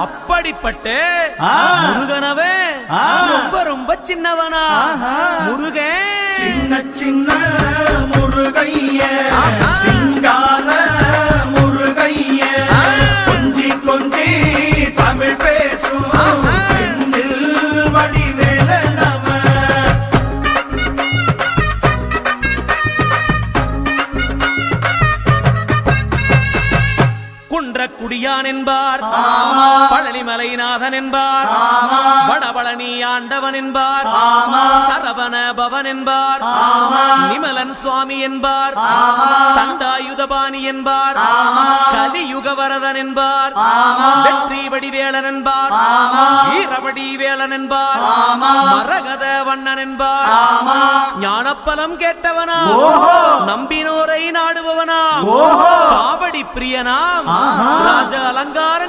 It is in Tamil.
அப்படிப்பட்ட முருகனவே ரொம்ப ரொம்ப சின்னவனா முருகன் சின்ன சின்ன முருகைய சிங்கார முருகைய கொஞ்சி கொஞ்சி தமிழ் பேசும் செந்தில் வடிவேல நம குன்றக்குடியான் என்பார் பழனிமலைநாதன் என்பார் வடபழனி ஆண்டவன் என்பார் சரவண பவன் என்பார் நிமலன் சுவாமி என்பார் தண்டாயுதபாணி என்பார் கலியுக வரதன் என்பார் வெற்றி வடிவேலன் என்பார் வீரவடி வேலன் என்பார் மரகத வண்ணன் என்பார் ஞானப்பலம் கேட்டவனா நம்பினோரை நாடுபவனா காவடி பிரியனாம் ராஜ அலங்காரங்கள்